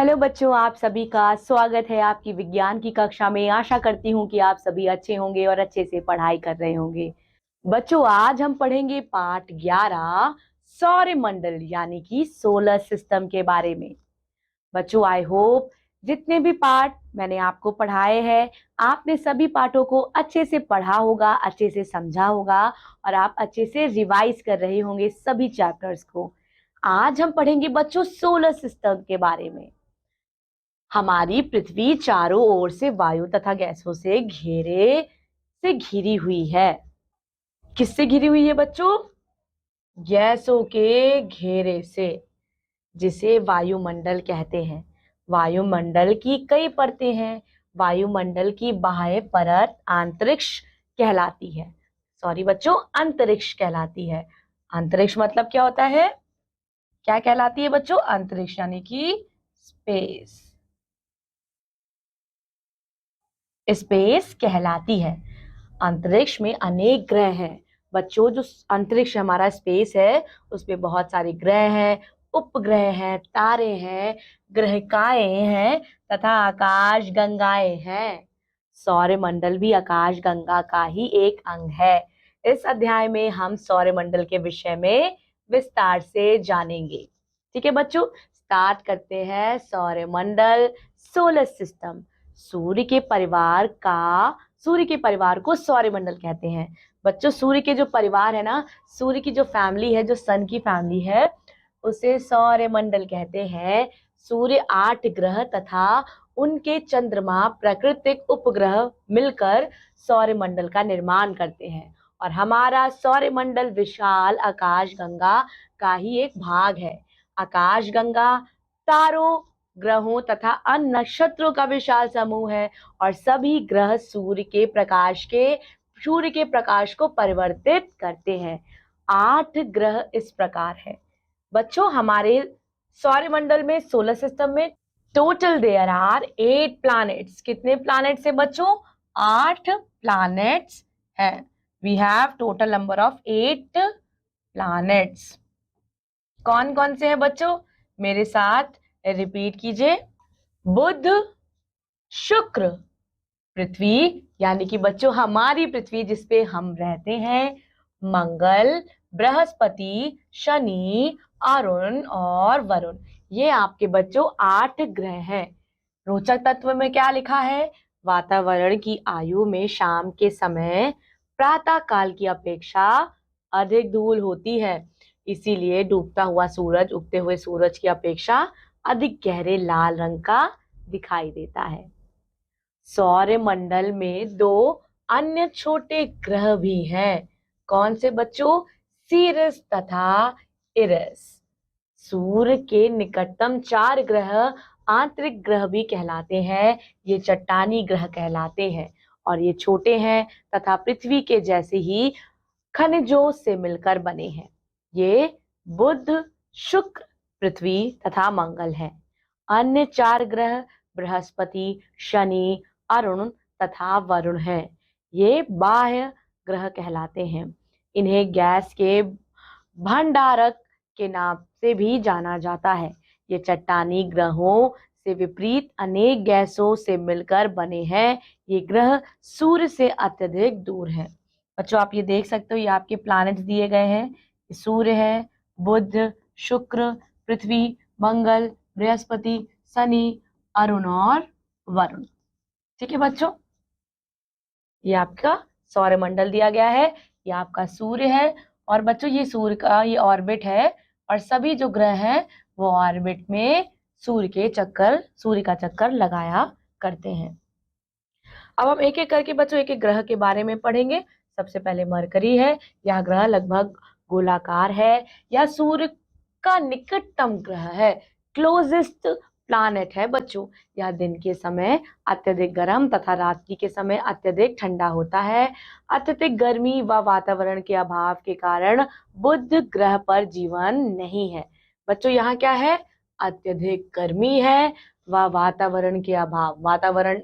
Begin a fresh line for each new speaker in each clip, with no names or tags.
Hello बच्चों, आप सभी का स्वागत है आपकी विज्ञान की कक्षा में। आशा करती हूँ कि आप सभी अच्छे होंगे और अच्छे से पढ़ाई कर रहे होंगे। बच्चों, आज हम पढ़ेंगे पाठ 11 सौरमंडल यानी कि सोलर सिस्टम के बारे में। बच्चों, आई होप जितने भी पाठ मैंने आपको पढ़ाए हैं, आपने सभी पाठों को अच्छे से पढ़ा होगा, अच्छे से समझा होगा और आप अच्छे से रिवाइज कर रहे होंगे सभी चैप्टर्स को। आज हम पढ़ेंगे बच्चों सोलर सिस्टम के बारे में। हमारी पृथ्वी चारों ओर से वायु तथा गैसों से घिरी हुई है। किससे घिरी हुई है बच्चों? गैसों के घेरे से, जिसे वायुमंडल कहते हैं। वायुमंडल की कई परतें हैं। वायुमंडल की बाह्य परत अंतरिक्ष कहलाती है। सॉरी बच्चों, अंतरिक्ष कहलाती है। अंतरिक्ष मतलब क्या होता है? क्या कहलाती है बच्चों? अंतरिक्ष यानी कि स्पेस। स्पेस कहलाती है। अंतरिक्ष में अनेक ग्रह हैं। बच्चों, जो अंतरिक्ष हमारा स्पेस है उसमें बहुत सारे ग्रह हैं, उपग्रह हैं, तारे हैं, ग्रहिकाएं हैं तथा आकाश गंगाएं हैं। सौरमंडल भी आकाश गंगा का ही एक अंग है। इस अध्याय में हम सौरमंडल के विषय में विस्तार से जानेंगे। ठीक है बच्चों, स्टार्ट करते हैं। सौरमंडल, सोलर सिस्टम। सूर्य के परिवार को सौरमंडल कहते हैं। बच्चों, सूर्य के जो परिवार है ना, सूर्य की जो फैमिली है, जो सन की फैमिली है, उसे सौरमंडल कहते हैं। सूर्य 8 ग्रह तथा उनके चंद्रमा प्राकृतिक उपग्रह मिलकर सौरमंडल का निर्माण करते हैं। और हमारा सौरमंडल विशाल आकाश गंगा का ही एक भाग है। आकाश गंगा तारों, ग्रहों तथा अन्य नक्षत्रों का विशाल समूह है और सभी ग्रह सूर्य के प्रकाश को परिवर्तित करते हैं। 8 ग्रह इस प्रकार है। बच्चों, हमारे सौरमंडल में, सोलर सिस्टम में टोटल देयर आर 8 प्लैनेट्स। कितने प्लैनेट्स है बच्चों? 8 प्लैनेट्स है। We have total number of 8 planets. कौन कौन से हैं बच्चों? मेरे साथ रिपीट कीजिए। बुध, शुक्र, पृथ्वी यानी कि बच्चों हमारी पृथ्वी जिसपे हम रहते हैं, मंगल, बृहस्पति, शनि, अरुण और वरुण। ये आपके बच्चों 8 ग्रह हैं। रोचक तत्व में क्या लिखा है? वातावरण की आयु में शाम के समय प्रातः काल की अपेक्षा अधिक धूल होती है। इसीलिए डूबता हुआ सूरज उगते हुए सूरज की अपेक्षा अधिक गहरे लाल रंग का दिखाई देता है। सौरमंडल में 2 अन्य छोटे ग्रह भी हैं। कौन से बच्चों? सीरस तथा इरस। सूर्य के निकटतम 4 ग्रह आंतरिक ग्रह भी कहलाते हैं। ये चट्टानी ग्रह कहलाते हैं और ये छोटे हैं तथा पृथ्वी के जैसे ही खनिजों से मिलकर बने हैं। ये बुध, शुक्र, पृथ्वी तथा मंगल है। अन्य 4 ग्रह बृहस्पति, शनि, अरुण तथा वरुण हैं। ये बाह्य ग्रह कहलाते हैं। इन्हें गैस के भंडारक के नाम से भी जाना जाता है। ये चट्टानी ग्रहों से विपरीत अनेक गैसों से मिलकर बने हैं। ये ग्रह सूर्य से अत्यधिक दूर हैं। बच्चों, आप ये देख सकते हो, ये आपके प्लैनेट्स दिए गए हैं। सूर्य है, बुध, शुक्र, पृथ्वी, मंगल, बृहस्पति, शनि, अरुण और वरुण। ठीक है बच्चों, ये आपका सौरमंडल दिया गया है। ये आपका सूर्य है और बच्चों ये सूर्य का ये ऑर्बिट है और सभी जो ग्रह हैं वो ऑर्बिट में सूर्य का चक्कर लगाया करते हैं। अब हम एक एक करके बच्चों एक एक ग्रह के बारे में पढ़ेंगे। सबसे पहले मरकरी है। यह ग्रह लगभग गोलाकार है। यह सूर्य का निकटतम ग्रह है, क्लोजेस्ट प्लैनेट है बच्चों। यह दिन के समय अत्यधिक गर्म तथा रात्रि के समय अत्यधिक ठंडा होता है। अत्यधिक गर्मी व वातावरण के अभाव के कारण बुध ग्रह पर जीवन नहीं है। बच्चों, यहाँ क्या है? अत्यधिक गर्मी है व वातावरण के अभाव। वातावरण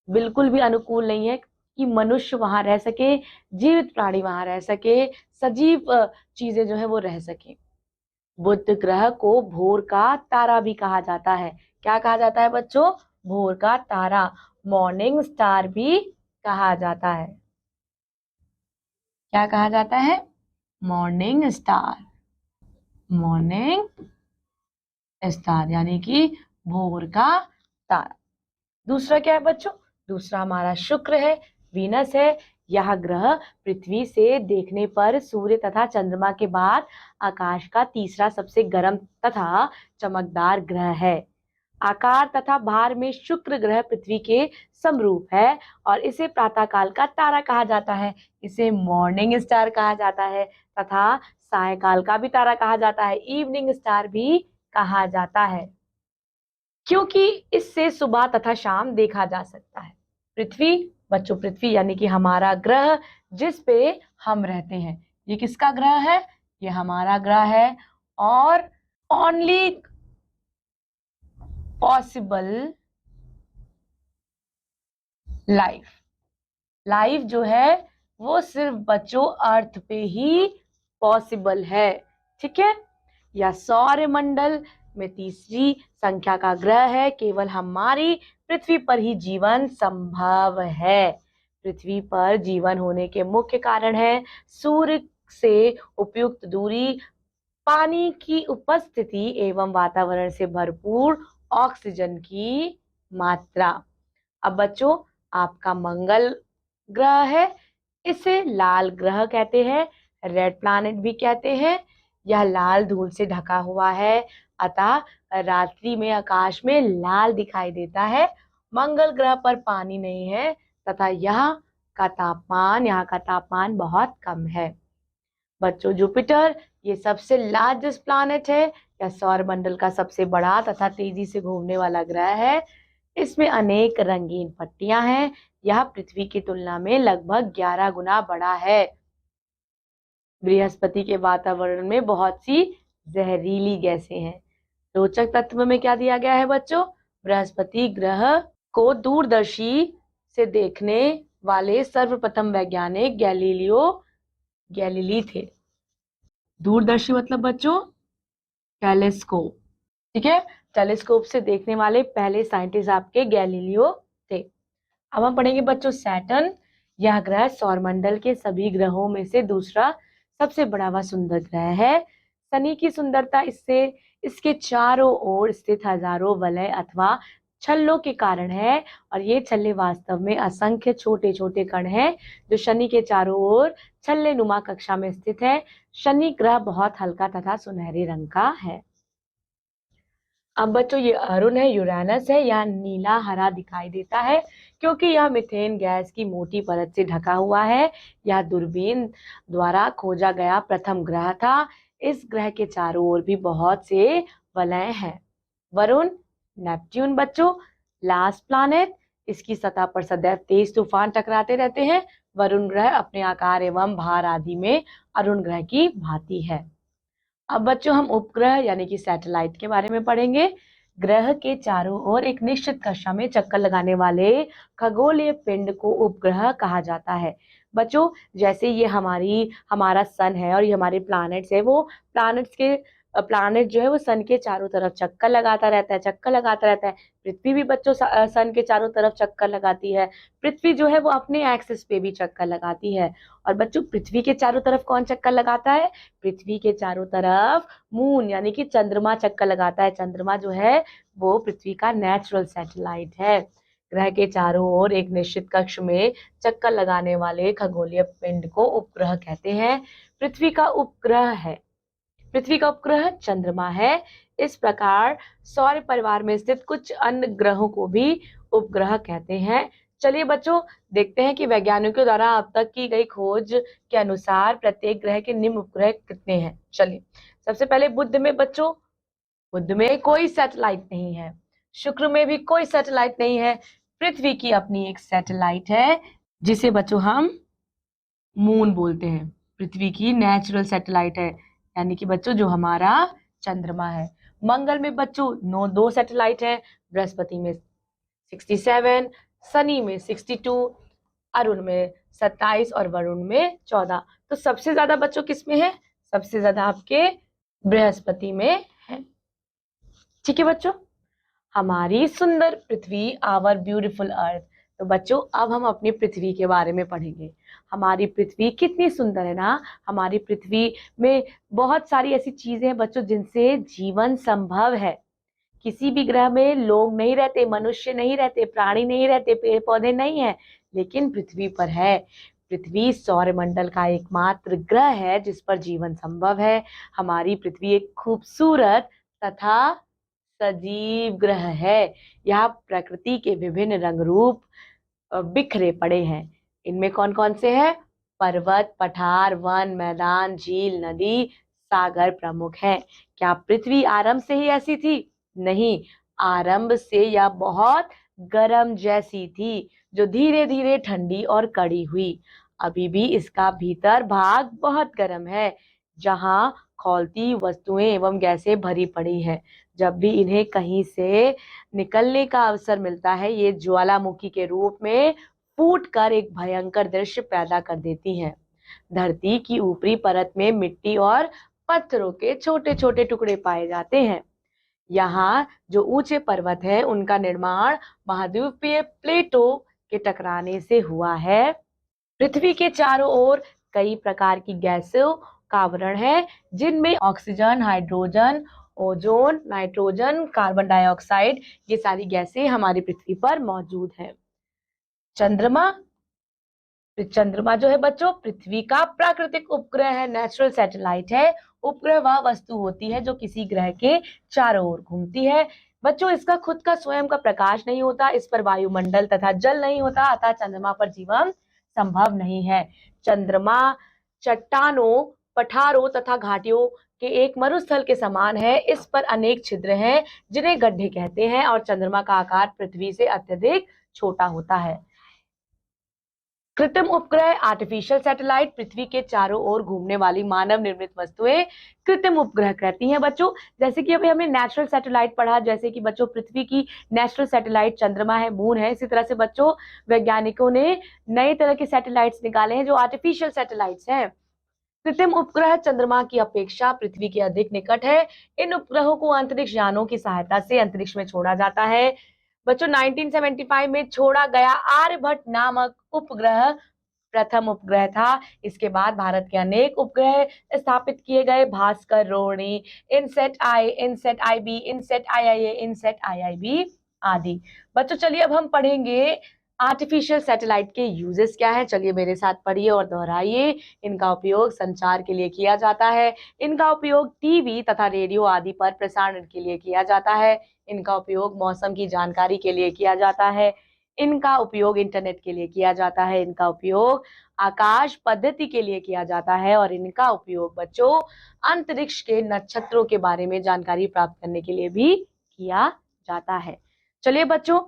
बिल्कुल भी अनुकूल नहीं है कि मनुष्य वहां रह सके, जीवित प्राणी वहां रह सके, सजीव चीजें जो है वो रह सके। बुध ग्रह को भोर का तारा भी कहा जाता है। क्या कहा जाता है बच्चों? भोर का तारा, मॉर्निंग स्टार भी कहा जाता है। क्या कहा जाता है? मॉर्निंग स्टार, मॉर्निंग स्टार यानी कि भोर का तारा। दूसरा क्या है बच्चों? दूसरा हमारा शुक्र है, वीनस है। यह ग्रह पृथ्वी से देखने पर सूर्य तथा चंद्रमा के बाद आकाश का तीसरा सबसे गर्म तथा चमकदार ग्रह है। आकार तथा भार में शुक्र ग्रह पृथ्वी के समरूप है और इसे प्रातःकाल का तारा कहा जाता है। इसे मॉर्निंग स्टार कहा जाता है तथा सायकाल का भी तारा कहा जाता है, इवनिंग स्टार भी कहा जाता है, क्योंकि इससे सुबह तथा शाम देखा जा सकता है। पृथ्वी बच्चों, पृथ्वी यानी कि हमारा ग्रह जिस पे हम रहते हैं, ये किसका ग्रह है? ये हमारा ग्रह है। और ओनली पॉसिबल लाइफ जो है वो सिर्फ बच्चों अर्थ पे ही पॉसिबल है। ठीक है? यह सौरमंडल में तीसरी संख्या का ग्रह है। केवल हमारी पृथ्वी पर ही जीवन संभव है। पृथ्वी पर जीवन होने के मुख्य कारण है सूर्य से उपयुक्त दूरी, पानी की उपस्थिति एवं वातावरण से भरपूर ऑक्सीजन की मात्रा। अब बच्चों, आपका मंगल ग्रह है, इसे लाल ग्रह कहते हैं, रेड प्लैनेट भी कहते हैं। यह लाल धूल से ढका हुआ है, अतः रात्रि में आकाश में लाल दिखाई देता है। मंगल ग्रह पर पानी नहीं है तथा यहाँ का तापमान बहुत कम है। बच्चों, जुपिटर ये सबसे लार्जेस्ट प्लैनेट है। यह सौरमंडल का सबसे बड़ा तथा तेजी से घूमने वाला ग्रह है। इसमें अनेक रंगीन पट्टियां हैं। यह पृथ्वी की तुलना में लगभग 11 गुना बड़ा है। बृहस्पति के वातावरण में बहुत सी जहरीली गैसें हैं। रोचक तत्व में क्या दिया गया है बच्चों? बृहस्पति ग्रह को दूरदर्शी से देखने वाले सर्वप्रथम वैज्ञानिक गैलीली थे। दूरदर्शी मतलब बच्चों टेलीस्कोप। ठीक है? टेलीस्कोप से देखने वाले पहले साइंटिस्ट आपके गैलीलियो थे। अब हम पढ़ेंगे बच्चों सैटर्न। यह ग्रह सौरमंडल के सभी ग्रहों में से दूसरा सबसे बड़ा व सुंदर ग्रह है। शनि की सुंदरता इसके चारों ओर स्थित हजारों वलय अथवा छल्लों के कारण है, और ये छल्ले वास्तव में असंख्य छोटे छोटे कण हैं जो शनि के चारों ओर छल्ले नुमा कक्षा में स्थित है। शनि ग्रह बहुत हल्का तथा सुनहरे रंग का है। अब बच्चों, ये अरुण है, यूरेनस है। यह नीला हरा दिखाई देता है क्योंकि यह मीथेन गैस की मोटी परत से ढका हुआ है। यह दूरबीन द्वारा खोजा गया प्रथम ग्रह था। इस ग्रह के चारों ओर भी बहुत से वलय हैं। वरुण, नेपट्यून बच्चों लास्ट प्लैनेट। इसकी सतह पर सदैव तेज तूफान टकराते रहते हैं। वरुण ग्रह अपने आकार एवं भार आदि में अरुण ग्रह की भांति है। अब बच्चों, हम उपग्रह यानी कि सैटेलाइट के बारे में पढ़ेंगे। ग्रह के चारों ओर एक निश्चित कक्षा में चक्कर लगाने वाले खगोलीय पिंड को उपग्रह कहा जाता है। बच्चों, जैसे ये हमारा सन है और ये हमारे प्लैनेट्स है, वो प्लैनेट जो है वो सन के चारों तरफ चक्कर लगाता रहता है। पृथ्वी भी बच्चों सन के चारों तरफ चक्कर लगाती है। पृथ्वी जो है वो अपने एक्सिस पे भी चक्कर लगाती है। और बच्चों, पृथ्वी के चारों तरफ कौन चक्कर लगाता है? पृथ्वी के चारों तरफ मून यानी कि चंद्रमा चक्कर लगाता है। चंद्रमा जो है वो पृथ्वी का नेचुरल सैटेलाइट है। ग्रह के चारों ओर एक निश्चित कक्ष में चक्कर लगाने वाले खगोलीय पिंड को उपग्रह कहते हैं। पृथ्वी का उपग्रह चंद्रमा है। इस प्रकार सौर परिवार में स्थित कुछ अन्य ग्रहों को भी उपग्रह कहते हैं। चलिए बच्चों, देखते हैं कि वैज्ञानिकों द्वारा अब तक की गई खोज के अनुसार प्रत्येक ग्रह के निम्न उपग्रह कितने हैं। चलिए, सबसे पहले बुध में कोई सैटेलाइट नहीं है। शुक्र में भी कोई सैटेलाइट नहीं है। पृथ्वी की अपनी एक सैटेलाइट है जिसे बच्चों हम मून बोलते हैं। पृथ्वी की नेचुरल सैटेलाइट है, यानी कि बच्चों जो हमारा चंद्रमा है। मंगल में बच्चों दो सैटेलाइट है। बृहस्पति में 67, शनि में 62, अरुण में 27 और वरुण में 14। तो सबसे ज्यादा बच्चों किसमें है? सबसे ज्यादा आपके बृहस्पति में है। ठीक है बच्चों, हमारी सुंदर पृथ्वी, आवर ब्यूटीफुल अर्थ। तो बच्चों अब हम अपनी पृथ्वी के बारे में पढ़ेंगे। हमारी पृथ्वी कितनी सुंदर है ना। हमारी पृथ्वी में बहुत सारी ऐसी चीजें हैं बच्चों जिनसे जीवन संभव है। किसी भी ग्रह में लोग नहीं रहते, मनुष्य नहीं रहते, प्राणी नहीं रहते, पेड़ पौधे नहीं है, लेकिन पृथ्वी पर है। पृथ्वी सौरमंडल का एकमात्र ग्रह है जिस पर जीवन संभव है। हमारी पृथ्वी एक खूबसूरत तथा सजीव ग्रह है। यह प्रकृति के विभिन्न रंग रूप बिखरे पड़े हैं। इनमें कौन कौन से हैं? पर्वत, पठार, वन, मैदान, झील, नदी, सागर प्रमुख हैं। क्या पृथ्वी आरंभ से ही ऐसी थी? नहीं, आरंभ से यह बहुत गर्म जैसी थी, जो धीरे धीरे ठंडी और कड़ी हुई। अभी भी इसका भीतर भाग बहुत गर्म है, जहां खौलती वस्तुएं एवं गैसें भरी पड़ी है। जब भी इन्हें कहीं से निकलने का अवसर मिलता है, ये ज्वालामुखी के रूप में फूटकर एक भयंकर दृश्य पैदा कर देती हैं। धरती की ऊपरी परत में मिट्टी और पत्थरों के छोटे छोटे टुकड़े पाए जाते हैं। यहाँ जो ऊंचे पर्वत हैं, उनका निर्माण महाद्वीपीय प्लेटों के टकराने से हुआ है। पृथ्वी के चारों ओर कई प्रकार की गैसों का आवरण है, जिनमें oxygen, hydrogen, ozone, nitrogen, carbon dioxide, ये सारी गैसें हमारी पृथ्वी पर मौजूद हैं। चंद्रमा, चंद्रमा जो है बच्चों पृथ्वी का प्राकृतिक उपग्रह है, नेचुरल सैटेलाइट है। उपग्रह वह वस्तु होती है जो किसी ग्रह के चारों ओर घूमती है। बच्चों इसका खुद का स्वयं का प्रकाश नहीं होता, इस पर वायुमंडल तथा जल नहीं होता, अतः चंद्रमा पर जीवन संभव नहीं है। चंद्रमा चट्टानों, पठारों तथा घाटियों के एक मरुस्थल के समान है। इस पर अनेक छिद्र हैं जिन्हें गड्ढे कहते हैं, और चंद्रमा का आकार पृथ्वी से अत्यधिक छोटा होता है। कृत्रिम उपग्रह, आर्टिफिशियल सैटेलाइट, पृथ्वी के चारों ओर घूमने वाली मानव निर्मित वस्तुएं कृत्रिम उपग्रह कहती हैं बच्चों। जैसे कि अभी हमने नेचुरल सैटेलाइट पढ़ा, जैसे कि बच्चों पृथ्वी की नेचुरल सैटेलाइट चंद्रमा है, मून है। इसी तरह से बच्चों वैज्ञानिकों ने नए तरह के सैटेलाइट्स निकाले हैं जो आर्टिफिशियल सैटेलाइट्स हैं। कृत्रिम उपग्रह चंद्रमा की अपेक्षा पृथ्वी के अधिक निकट है। इन उपग्रहों को अंतरिक्ष यानों की सहायता से अंतरिक्ष में छोड़ा जाता है। बच्चों 1975 में छोड़ा गया आर्यभट्ट नामक उपग्रह प्रथम उपग्रह था। इसके बाद भारत के अनेक उपग्रह स्थापित किए गए, भास्कर, रोहिणी, इनसेट आई, INSAT IB, INSAT IIA, INSAT IIB आदि। बच्चों चलिए अब हम पढ़ेंगे आर्टिफिशियल सैटेलाइट के यूजेस क्या है। चलिए मेरे साथ पढ़िए और दोहराइए। इनका उपयोग संचार के लिए किया जाता है। इनका उपयोग टीवी तथा रेडियो आदि पर प्रसारण के लिए किया जाता है। इनका उपयोग मौसम की जानकारी के लिए किया जाता है। इनका उपयोग इंटरनेट के लिए किया जाता है। इनका उपयोग आकाश पद्धति के लिए किया जाता है, और इनका उपयोग बच्चों अंतरिक्ष के नक्षत्रों के बारे में जानकारी प्राप्त करने के लिए भी किया जाता है। चलिए बच्चों,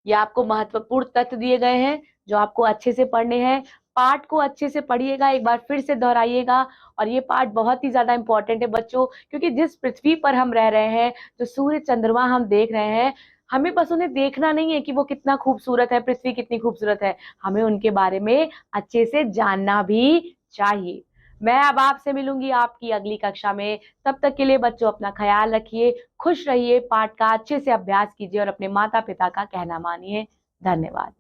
ये आपको महत्वपूर्ण तथ्य दिए गए हैं जो आपको अच्छे से पढ़ने हैं। पाठ को अच्छे से पढ़िएगा, एक बार फिर से दोहराइएगा। और ये पाठ बहुत ही ज्यादा इंपॉर्टेंट है बच्चों, क्योंकि जिस पृथ्वी पर हम रह रहे हैं, जो सूर्य चंद्रमा हम देख रहे हैं, हमें बस उन्हें देखना नहीं है कि वो कितना खूबसूरत है, पृथ्वी कितनी खूबसूरत है, हमें उनके बारे में अच्छे से जानना भी चाहिए। मैं अब आपसे मिलूंगी आपकी अगली कक्षा में। तब तक के लिए बच्चों अपना ख्याल रखिए, खुश रहिए, पाठ का अच्छे से अभ्यास कीजिए और अपने माता पिता का कहना मानिए। धन्यवाद।